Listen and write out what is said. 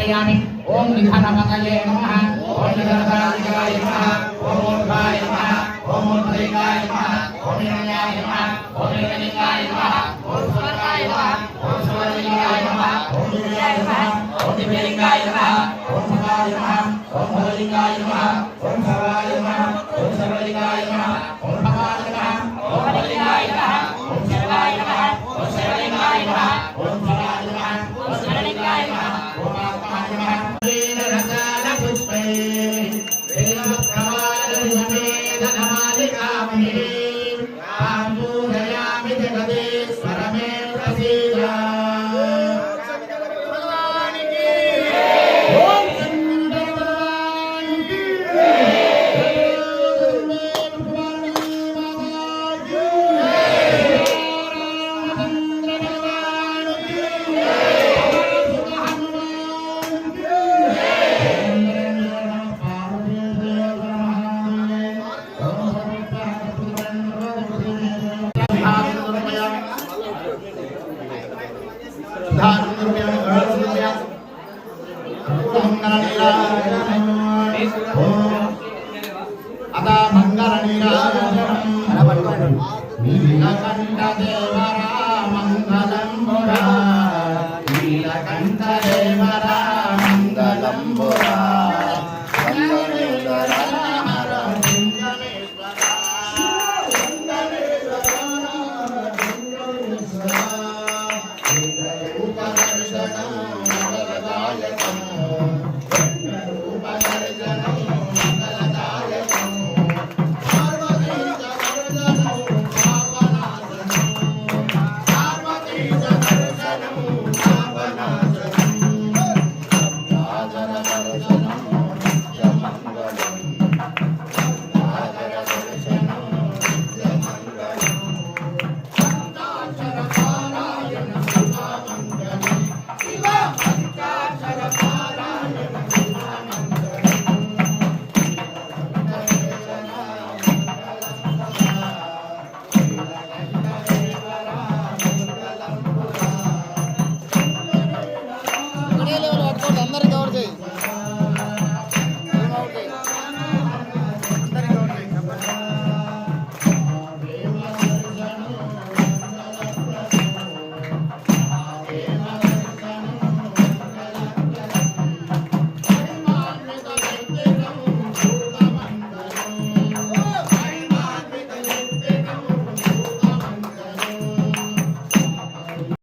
समर्पयामि ओम निधानमंगले नमः ओम निधानकालिकाय नमः ओम ओंकाराय नमः ओम ओंकारिकाय नमः ओम निरंजनाय नमः ओम निरंजनाय नमः ओम स्वराय नमः ओम स्वराय नमः ओम निरंजनाय नमः ओम निरंजनाय नमः ओम भवाय नमः ओम भवलिंगाय नमः ओम भवाय नमः ओम सर्वलिंगाय नमः ओम भवाय नमः ओम भवलिंगाय नमः ओम सर्वाय नमः ओम सर्वलिंगाय नमः ओम भवाय नमः ओम सर्वलिंगाय नमः ओम आत्माय नमः दीन रसाल पुष्पे वेद प्रवादने धनमालिकामहे आमूढयामि जगते स्वरमे प्रसीदा Ada manggaranira, ada